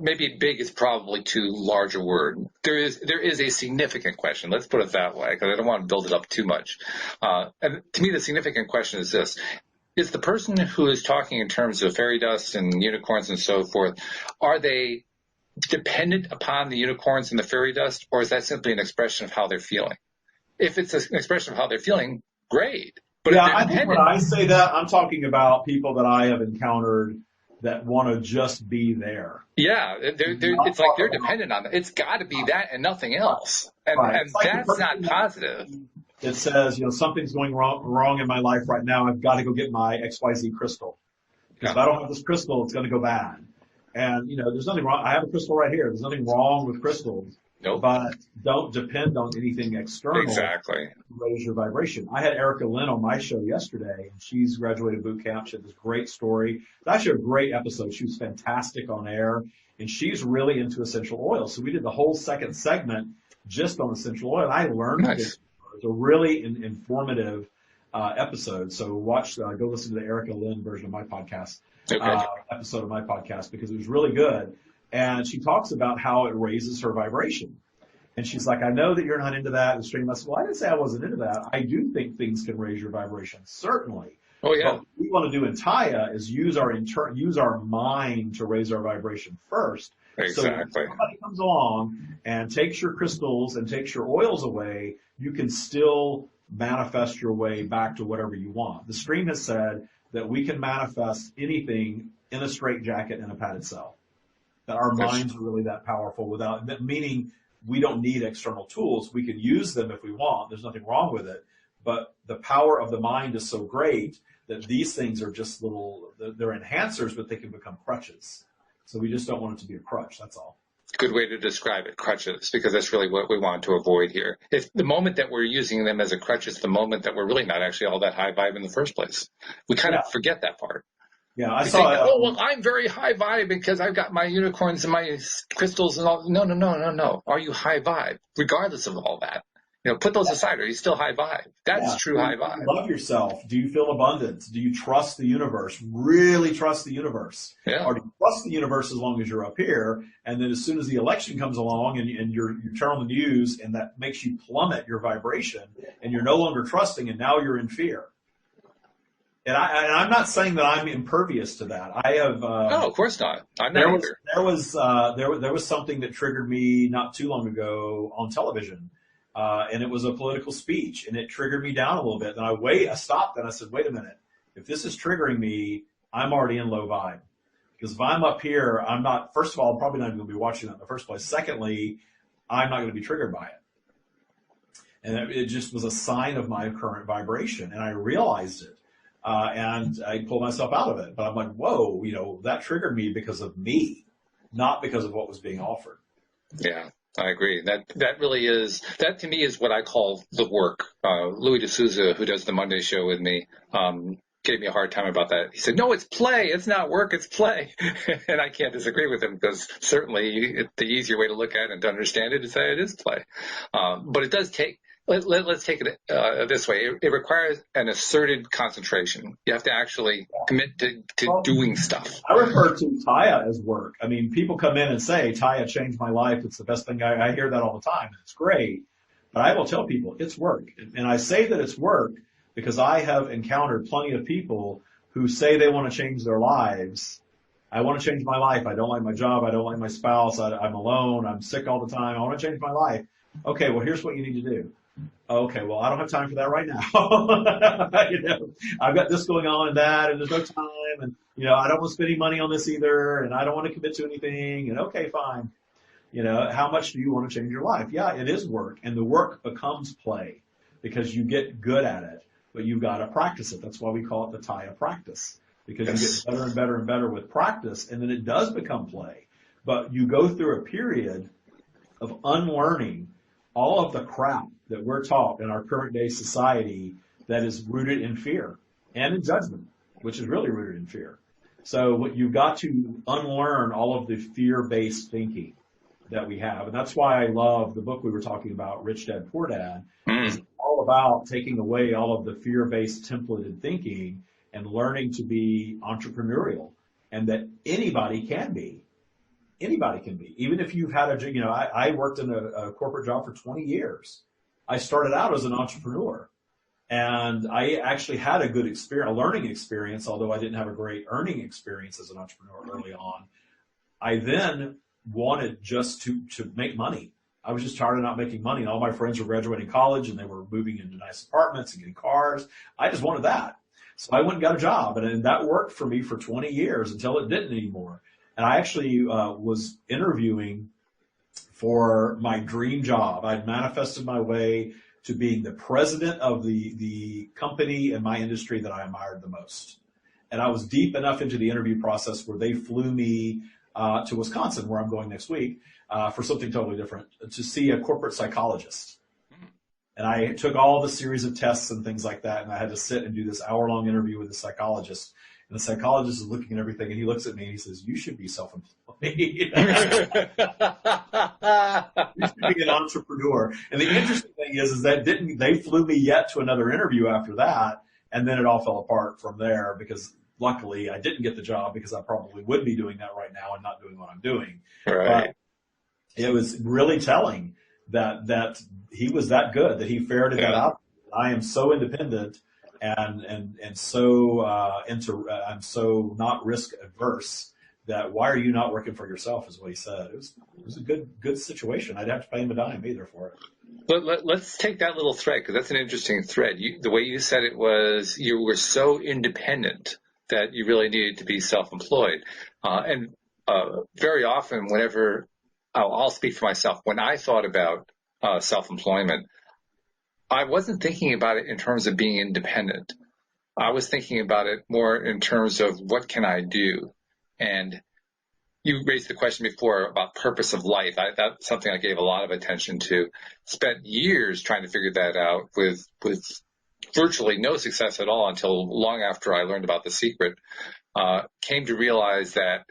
Maybe big is probably too large a word. There is a significant question. Let's put it that way, because I don't want to build it up too much. And to me, the significant question is this. Is the person who is talking in terms of fairy dust and unicorns and so forth, are they dependent upon the unicorns and the fairy dust, or is that simply an expression of how they're feeling? If it's an expression of how they're feeling, great. But I think when I say that, I'm talking about people that I have encountered that want to just be there. Yeah, it's like they're dependent on it. It's got to be that and nothing else. And, right. And that's not positive. It says, something's going wrong in my life right now. I've got to go get my XYZ crystal. Because if I don't have this crystal, it's going to go bad. And, there's nothing wrong. I have a crystal right here. There's nothing wrong with crystals. Nope. But don't depend on anything external. Exactly. To raise your vibration. I had Erica Lynn on my show yesterday, and she's graduated boot camp. She had this great story. It's actually a great episode. She was fantastic on air, and she's really into essential oils. So we did the whole second segment just on essential oil. I learned this. It's a really informative episode. So go listen to the Erica Lynn version of my podcast, episode of my podcast, because it was really good. And she talks about how it raises her vibration. And she's like, I know that you're not into that. And stream, I said, well, I didn't say I wasn't into that. I do think things can raise your vibration, certainly. Oh, yeah. But what we want to do in Taya is use our mind to raise our vibration first. Exactly. So if somebody comes along and takes your crystals and takes your oils away, you can still manifest your way back to whatever you want. The stream has said that we can manifest anything in a straitjacket in a padded cell. That our minds are really that powerful meaning we don't need external tools. We can use them if we want. There's nothing wrong with it. But the power of the mind is so great that these things are just they're enhancers, but they can become crutches. So we just don't want it to be a crutch. That's all. Good way to describe it, crutches, because that's really what we want to avoid here. If the moment that we're using them as a crutch is the moment that we're really not actually all that high vibe in the first place. We kind of forget that part. Yeah, I saw. I'm very high vibe because I've got my unicorns and my crystals and all. No. Are you high vibe? Regardless of all that. Put those aside. Are you still high vibe? That's true high vibe. Do you love yourself? Do you feel abundance? Do you trust the universe? Really trust the universe? Yeah. Or do you trust the universe as long as you're up here? And then as soon as the election comes along and you turn on the news and that makes you plummet your vibration and you're no longer trusting and now you're in fear. And I'm not saying that I'm impervious to that. I have. No, of course not. I'm not either. There was something that triggered me not too long ago on television, and it was a political speech, and it triggered me down a little bit. And I stopped, and I said, "Wait a minute. If this is triggering me, I'm already in low vibe. Because if I'm up here, I'm not. First of all, I'm probably not even going to be watching that in the first place. Secondly, I'm not going to be triggered by it. And it just was a sign of my current vibration, and I realized it. And I pulled myself out of it. But I'm like, whoa, that triggered me because of me, not because of what was being offered. Yeah, I agree. That really is, that to me is what I call the work. Louis D'Souza, who does the Monday show with me, gave me a hard time about that. He said, no, it's play. It's not work. It's play. And I can't disagree with him because certainly the easier way to look at it and to understand it is that it is play. But it does take, let's take it this way. It requires an asserted concentration. You have to actually commit to doing stuff. I refer to Taya as work. I mean, people come in and say, Taya changed my life. It's the best thing. I hear that all the time. It's great. But I will tell people it's work. And I say that it's work because I have encountered plenty of people who say they want to change their lives. I want to change my life. I don't like my job. I don't like my spouse. I'm alone. I'm sick all the time. I want to change my life. Okay, well, here's what you need to do. Okay, well, I don't have time for that right now. I've got this going on and that, and there's no time, and I don't want to spend any money on this either, and I don't want to commit to anything. And okay, fine. How much do you want to change your life? Yeah, it is work, and the work becomes play because you get good at it, but you've got to practice it. That's why we call it the Taya practice, because you get better and better and better with practice, and then it does become play. But you go through a period of unlearning all of the crap that we're taught in our current day society that is rooted in fear and in judgment, which is really rooted in fear. So what you've got to unlearn all of the fear-based thinking that we have. And that's why I love the book we were talking about, Rich Dad, Poor Dad. It's all about taking away all of the fear-based templated thinking and learning to be entrepreneurial, and that anybody can be. Anybody can be. Even if you've had I worked in a corporate job for 20 years. I started out as an entrepreneur, and I actually had a good experience, a learning experience, although I didn't have a great earning experience as an entrepreneur early on. I then wanted just to make money. I was just tired of not making money, and all my friends were graduating college, and they were moving into nice apartments and getting cars. I just wanted that. So I went and got a job, and that worked for me for 20 years until it didn't anymore. And I actually was interviewing for my dream job. I'd manifested my way to being the president of the company in my industry that I admired the most. And I was deep enough into the interview process where they flew me to Wisconsin, where I'm going next week, for something totally different, to see a corporate psychologist. And I took all the series of tests and things like that, and I had to sit and do this hour-long interview with a psychologist. And the psychologist is looking at everything, and he looks at me and he says, "You should be self-employed. You should be an entrepreneur." And the interesting thing is that they flew me yet to another interview after that, and then it all fell apart from there because luckily I didn't get the job, because I probably would be doing that right now and not doing what I'm doing. Right. But it was really telling that he was that good, that he ferreted that out. I am so independent and so I'm so not risk averse that why are you not working for yourself is what he said. It was a good situation. I'd have to pay him a dime either for it. But let's take that little thread, because that's an interesting thread. The way you said it was you were so independent that you really needed to be self-employed. And very often whenever I'll speak for myself, when I thought about self-employment, I wasn't thinking about it in terms of being independent. I was thinking about it more in terms of what can I do? And you raised the question before about purpose of life. That's something I gave a lot of attention to. Spent years trying to figure that out with virtually no success at all until long after I learned about The Secret. Came to realize that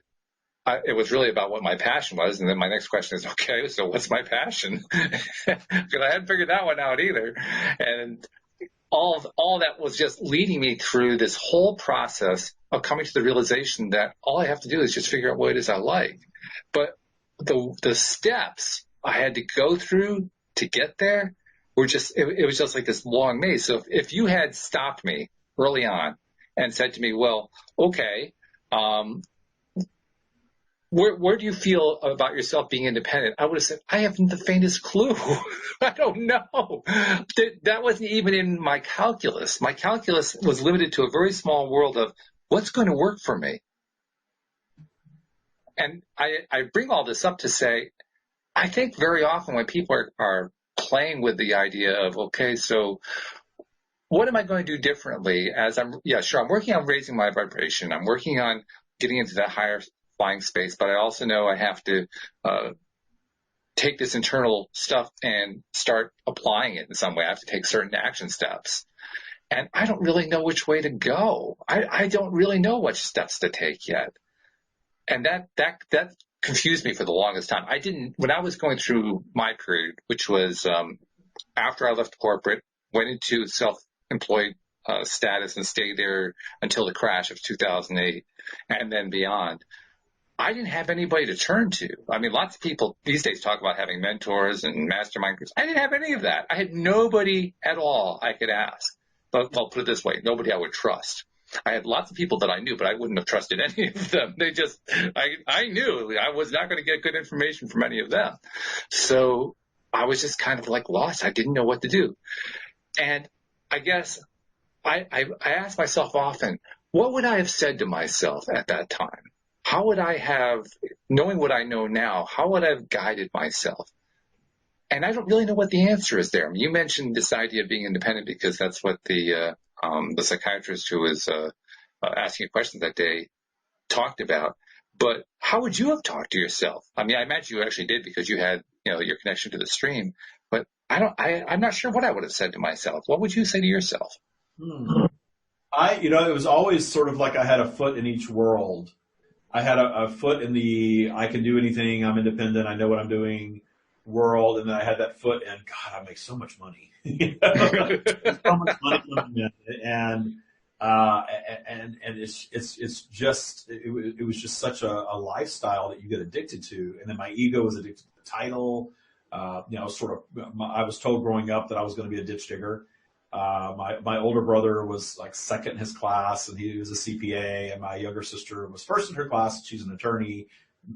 it was really about what my passion was. And then my next question is, okay, so what's my passion? Because I hadn't figured that one out either. And all that was just leading me through this whole process of coming to the realization that all I have to do is just figure out what it is I like. But the steps I had to go through to get there were just, it was just like this long maze. So if you had stopped me early on and said to me, well, okay, where do you feel about yourself being independent? I would have said, I haven't the faintest clue. I don't know. That wasn't even in my calculus. My calculus was limited to a very small world of what's going to work for me. And I bring all this up to say, I think very often when people are playing with the idea of, okay, so what am I going to do differently as I'm working on raising my vibration. I'm working on getting into that higher flying space, but I also know I have to take this internal stuff and start applying it in some way. I have to take certain action steps. And I don't really know which way to go. I don't really know which steps to take yet. And that confused me for the longest time. When I was going through my period, which was after I left corporate, went into self-employed status and stayed there until the crash of 2008 and then beyond. I didn't have anybody to turn to. I mean, lots of people these days talk about having mentors and mastermind groups. I didn't have any of that. I had nobody at all I could ask. But I'll put it this way, nobody I would trust. I had lots of people that I knew, but I wouldn't have trusted any of them. I knew I was not going to get good information from any of them. So I was just kind of like lost. I didn't know what to do. And I guess I asked myself often, what would I have said to myself at that time? How would I have, knowing what I know now, how would I have guided myself? And I don't really know what the answer is there. I mean, you mentioned this idea of being independent because that's what the psychiatrist who was asking you questions that day talked about. But how would you have talked to yourself? I mean, I imagine you actually did because you had, your connection to the stream. But I'm not sure what I would have said to myself. What would you say to yourself? It was always sort of like I had a foot in each world. I had a foot in the I can do anything, I'm independent, I know what I'm doing world, and then I had that foot in God, I make so much money. So much money coming in. And it's just it was just such a lifestyle that you get addicted to. And then my ego was addicted to the title. I was told growing up that I was going to be a ditch digger. My older brother was like second in his class and he was a CPA, and my younger sister was first in her class and she's an attorney.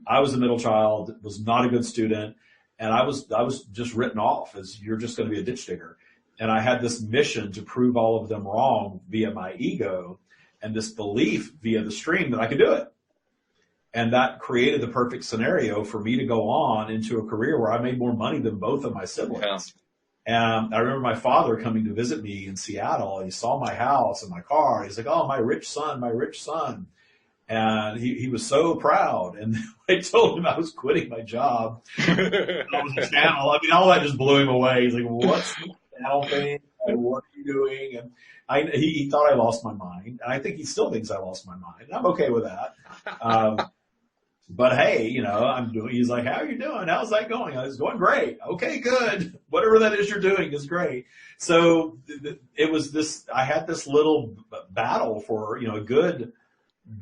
I was a middle child, was not a good student, and I was just written off as you're just going to be a ditch digger. And I had this mission to prove all of them wrong via my ego and this belief via the stream that I could do it. And that created the perfect scenario for me to go on into a career where I made more money than both of my siblings. Yeah. And I remember my father coming to visit me in Seattle, and he saw my house and my car. And he's like, "Oh, my rich son, my rich son." And he was so proud. And I told him I was quitting my job. I was a channel. I mean, all that just blew him away. He's like, "What's the hell thing? What are you doing?" And he thought I lost my mind. And I think he still thinks I lost my mind. And I'm okay with that. But hey, he's like, "How are you doing? How's that going?" I was going, "Great." "Okay, good." Whatever that is you're doing is great. So it was this, I had this little battle for, a good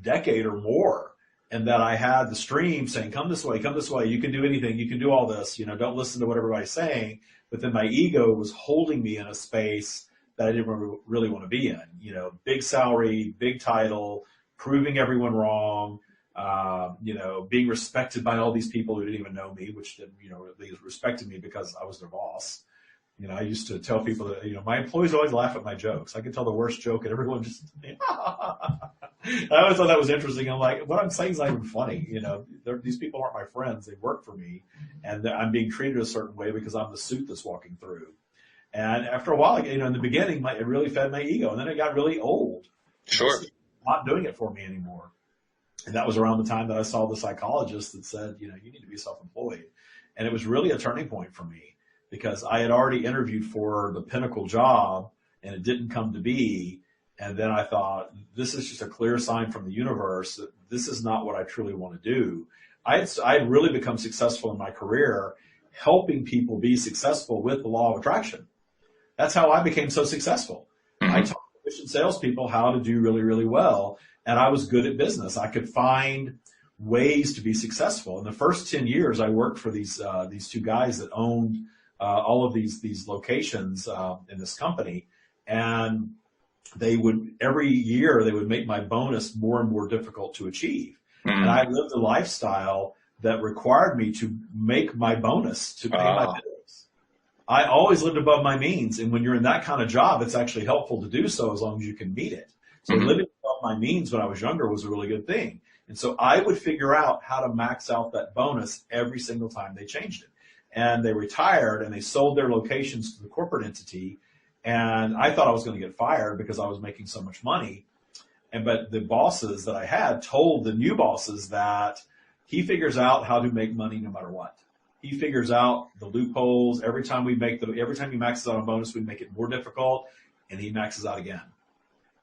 decade or more. And that I had the stream saying, come this way, you can do anything, you can do all this, don't listen to what everybody's saying. But then my ego was holding me in a space that I didn't really want to be in, big salary, big title, proving everyone wrong, being respected by all these people who didn't even know me, which didn't, they respected me because I was their boss. I used to tell people that, my employees always laugh at my jokes. I could tell the worst joke and everyone just, I always thought that was interesting. I'm like, what I'm saying is not even funny. These people aren't my friends. They work for me, and I'm being treated a certain way because I'm the suit that's walking through. And after a while, in the beginning, it really fed my ego, and then it got really old. Sure. It's not doing it for me anymore. And that was around the time that I saw the psychologist that said, you need to be self-employed. And it was really a turning point for me because I had already interviewed for the pinnacle job and it didn't come to be. And then I thought, this is just a clear sign from the universe that this is not what I truly want to do. I had really become successful in my career helping people be successful with the law of attraction. That's how I became so successful. Mm-hmm. I taught efficient salespeople how to do really, really well. And I was good at business. I could find ways to be successful. In the first 10 years, I worked for these two guys that owned all of these locations in this company. And every year, they would make my bonus more and more difficult to achieve. Mm-hmm. And I lived a lifestyle that required me to make my bonus to pay my bills. I always lived above my means. And when you're in that kind of job, it's actually helpful to do so as long as you can meet it. So mm-hmm. living above my means when I was younger was a really good thing. And so I would figure out how to max out that bonus every single time they changed it. And they retired and they sold their locations to the corporate entity. And I thought I was going to get fired because I was making so much money. But the bosses that I had told the new bosses that he figures out how to make money no matter what. He figures out the loopholes. Every time he maxes out a bonus, we make it more difficult, and he maxes out again.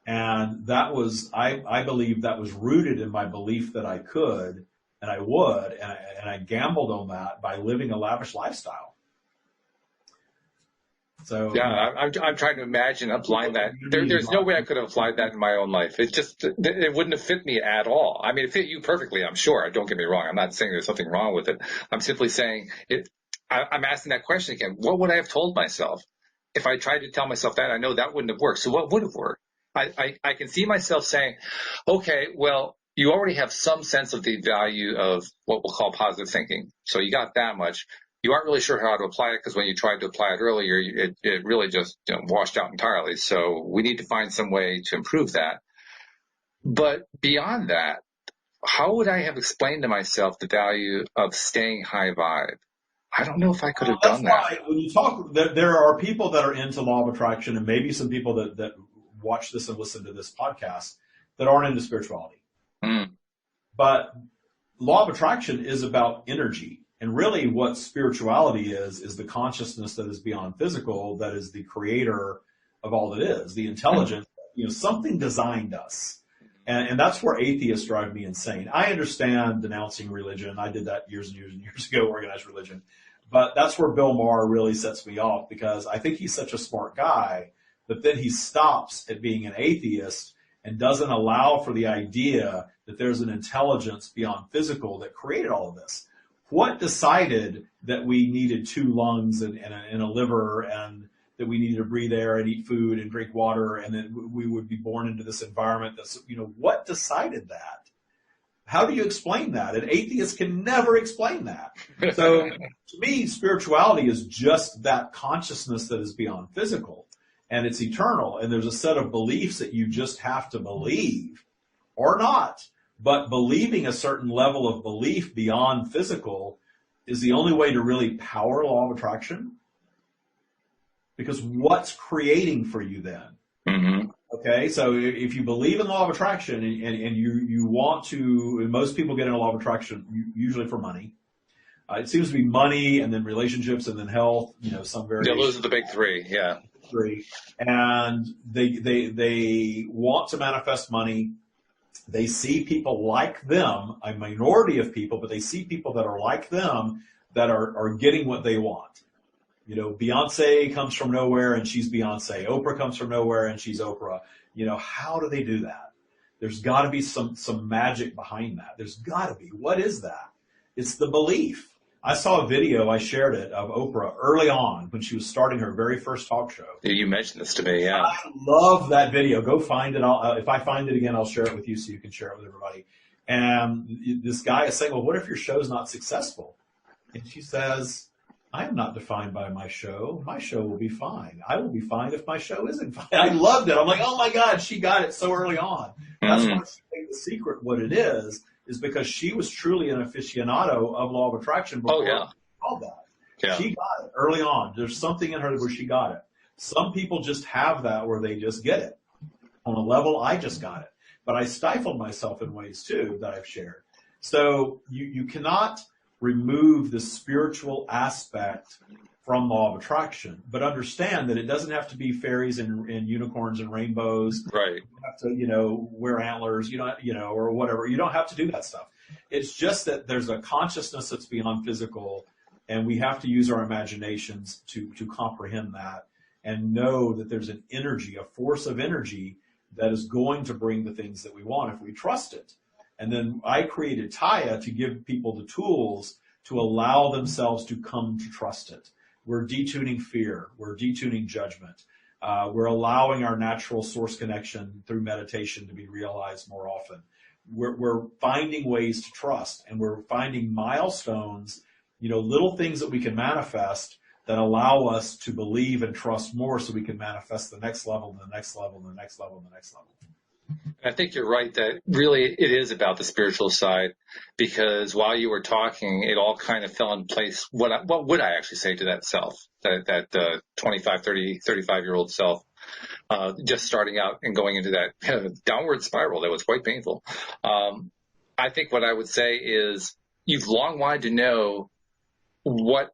And that was, I believe that was rooted in my belief that I could and I would, and I gambled on that by living a lavish lifestyle. So Yeah, I'm trying to imagine applying that. There's no way I could have applied that in my own life. It wouldn't have fit me at all. I mean, it fit you perfectly, I'm sure. Don't get me wrong. I'm not saying there's something wrong with it. I'm simply saying I'm asking that question again. What would I have told myself if I tried to tell myself that? I know that wouldn't have worked. So what would have worked? I can see myself saying, okay, well, you already have some sense of the value of what we'll call positive thinking. So you got that much. You aren't really sure how to apply it because when you tried to apply it earlier, it really just washed out entirely. So we need to find some way to improve that. But beyond that, how would I have explained to myself the value of staying high vibe? I don't know if I could have that's done that. why when you talk, there are people that are into law of attraction, and maybe some people that watch this and listen to this podcast that aren't into spirituality. Mm. But law of attraction is about energy. And really what spirituality is the consciousness that is beyond physical, that is the creator of all that is, the intelligence, something designed us. And that's where atheists drive me insane. I understand denouncing religion. I did that years and years and years ago, organized religion. But that's where Bill Maher really sets me off, because I think he's such a smart guy, but then he stops at being an atheist and doesn't allow for the idea that there's an intelligence beyond physical that created all of this. What decided that we needed 2 lungs and a liver, and that we needed to breathe air and eat food and drink water, and that we would be born into this environment that's, what decided that? How do you explain that? And atheists can never explain that. So to me, spirituality is just that consciousness that is beyond physical, and it's eternal. And there's a set of beliefs that you just have to believe or not. But believing a certain level of belief beyond physical is the only way to really power law of attraction. Because what's creating for you then? Mm-hmm. Okay, so if you believe in the law of attraction and you want to, and most people get into law of attraction usually for money. It seems to be money, and then relationships, and then health. Some variation. Yeah, those are the big 3. Yeah. 3, and they want to manifest money. They see people like them, a minority of people, but they see people that are like them that are getting what they want. Beyonce comes from nowhere and she's Beyonce. Oprah comes from nowhere and she's Oprah. How do they do that? There's got to be some magic behind that. There's got to be. What is that? It's the belief. I saw a video, I shared it, of Oprah early on when she was starting her very first talk show. You mentioned this to me, yeah. I love that video. Go find it. If I find it again, I'll share it with you so you can share it with everybody. And this guy is saying, well, what if your show's not successful? And she says, I am not defined by my show. My show will be fine. I will be fine if my show isn't fine. I loved it. I'm like, oh my God, she got it so early on. That's why she made the secret what it is because she was truly an aficionado of law of attraction before she called that. Yeah. She got it early on. There's something in her where she got it. Some people just have that where they just get it. On a level, I just got it. But I stifled myself in ways too that I've shared. So you cannot remove the spiritual aspect from law of attraction, but understand that it doesn't have to be fairies and unicorns and rainbows. Right. You don't have to, wear antlers, or whatever. You don't have to do that stuff. It's just that there's a consciousness that's beyond physical, and we have to use our imaginations to comprehend that and know that there's an energy, a force of energy that is going to bring the things that we want if we trust it. And then I created Taya to give people the tools to allow themselves to come to trust it. We're detuning fear. We're detuning judgment. We're allowing our natural source connection through meditation to be realized more often. We're finding ways to trust, and we're finding milestones, little things that we can manifest that allow us to believe and trust more so we can manifest the next level, the next level, the next level, the next level. I think you're right that really it is about the spiritual side, because while you were talking, it all kind of fell in place. What would I actually say to that self, that 25, 30, 35-year-old self, just starting out and going into that kind of downward spiral that was quite painful? I think what I would say is you've long wanted to know what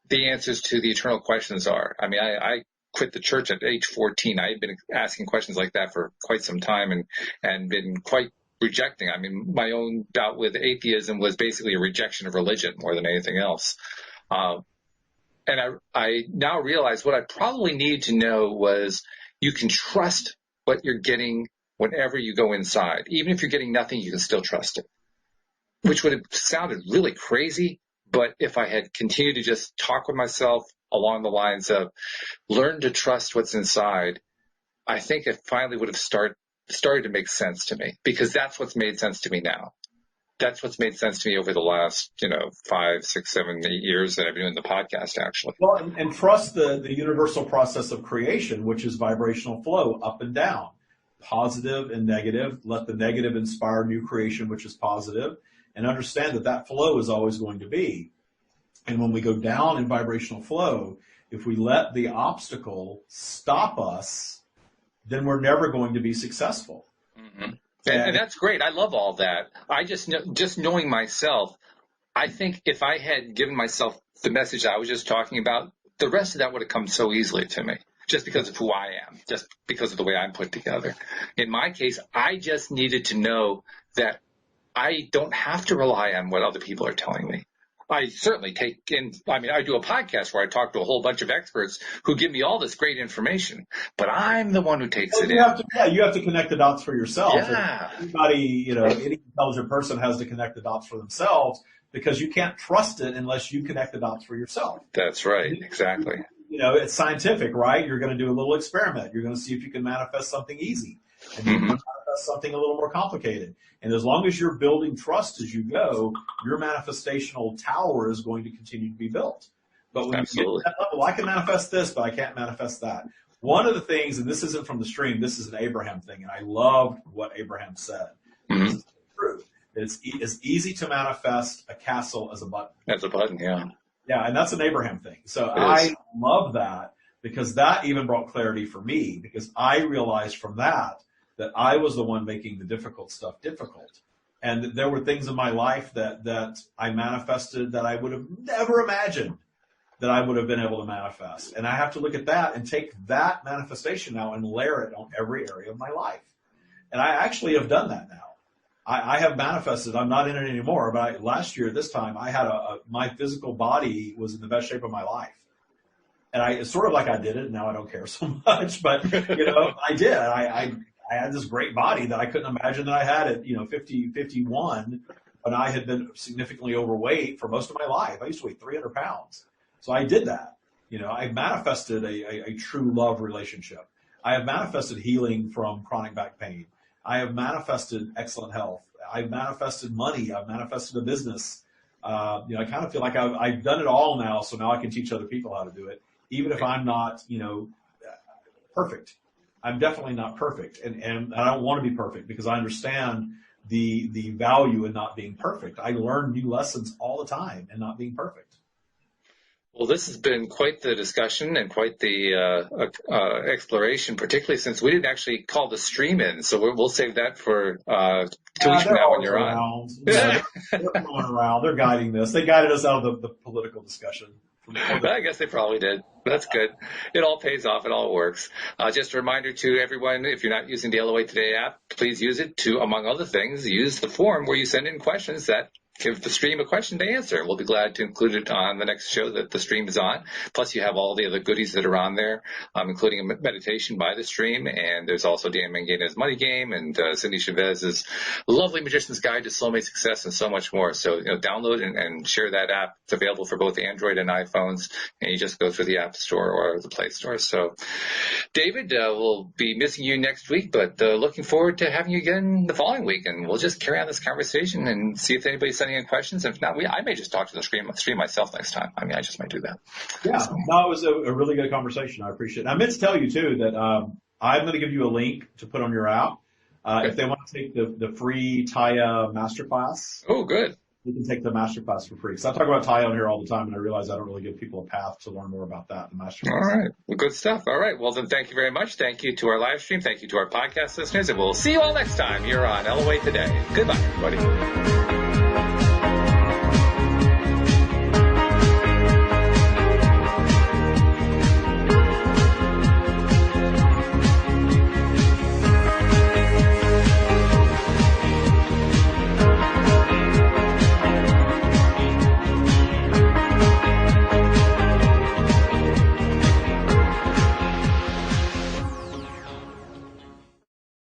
the answers to the eternal questions are. I mean, I quit the church at age 14. I had been asking questions like that for quite some time and been quite rejecting. I mean, my own bout with atheism was basically a rejection of religion more than anything else. And I now realize what I probably needed to know was you can trust what you're getting whenever you go inside. Even if you're getting nothing, you can still trust it, which would have sounded really crazy. But if I had continued to just talk with myself along the lines of learn to trust what's inside, I think it finally would have started to make sense to me, because that's what's made sense to me now. That's what's made sense to me over the last, 5, 6, 7, 8 years that I've been doing the podcast, actually. Well, and trust the universal process of creation, which is vibrational flow up and down, positive and negative. Let the negative inspire new creation, which is positive, and understand that flow is always going to be. And when we go down in vibrational flow, if we let the obstacle stop us, then we're never going to be successful. Mm-hmm. And that's great. I love all that. I just knowing myself, I think if I had given myself the message I was just talking about, the rest of that would have come so easily to me, just because of who I am, just because of the way I'm put together. In my case, I just needed to know that I don't have to rely on what other people are telling me. I certainly I do a podcast where I talk to a whole bunch of experts who give me all this great information, but I'm the one who takes it in. You have to connect the dots for yourself. Yeah. Anybody, any intelligent person has to connect the dots for themselves, because you can't trust it unless you connect the dots for yourself. That's right. Exactly. It's scientific, right? You're going to do a little experiment. You're going to see if you can manifest something easy, and you can manifest something a little more complicated. And as long as you're building trust as you go, your manifestational tower is going to continue to be built. But when you get to that level, I can manifest this, but I can't manifest that. One of the things, and this isn't from the stream, this is an Abraham thing, and I loved what Abraham said. This is true. It's as easy to manifest a castle as a button. As a button, yeah. Yeah, and that's an Abraham thing. So I love that, because that even brought clarity for me, because I realized from that I was the one making the difficult stuff difficult. And there were things in my life that I manifested that I would have never imagined that I would have been able to manifest. And I have to look at that and take that manifestation now and layer it on every area of my life. And I actually have done that now. I have manifested. I'm not in it anymore, but last year, this time, I had my physical body was in the best shape of my life. And it's sort of like I did it. Now I don't care so much, but I did. I had this great body that I couldn't imagine that I had at 50, 51, when I had been significantly overweight for most of my life. I used to weigh 300 pounds. So I did that. I manifested a true love relationship. I have manifested healing from chronic back pain. I have manifested excellent health. I've manifested money. I've manifested a business. I kind of feel like I've done it all now, so now I can teach other people how to do it, even if I'm not, perfect. I'm definitely not perfect, and I don't want to be perfect, because I understand the value in not being perfect. I learn new lessons all the time in not being perfect. Well, this has been quite the discussion and quite the exploration, particularly since we didn't actually call the stream in. So we'll save that for 2 weeks from now when you're on. They're going around. They're guiding this. They guided us out of the political discussion. I guess they probably did. That's good. It all pays off. It all works. Just a reminder to everyone, if you're not using the LOA Today app, please use it to, among other things, use the form where you send in questions that give the stream a question to answer. We'll be glad to include it on the next show that the stream is on. Plus, you have all the other goodies that are on there, including a meditation by the stream. And there's also Dan Mangaina's Money Game and Cindy Chavez's lovely Magician's Guide to Soulmate Success and so much more. So, download and share that app. It's available for both Android and iPhones. And you just go through the App Store or the Play Store. So, David, we'll be missing you next week, but looking forward to having you again the following week. And we'll just carry on this conversation and see if anybody's sending in questions. If not, I may just talk to the stream myself next time. I mean, I just might do that. Yeah, no, it was a really good conversation. I appreciate it. I meant to tell you too that I'm going to give you a link to put on your app. Okay. If they want to take the free Taya masterclass. Oh, good. You can take the masterclass for free. Because I talk about Taya on here all the time, and I realize I don't really give people a path to learn more about that. The masterclass. All right. Well, good stuff. All right. Well, then thank you very much. Thank you to our live stream. Thank you to our podcast listeners. And we'll see you all next time here on LOA Today. Goodbye, everybody.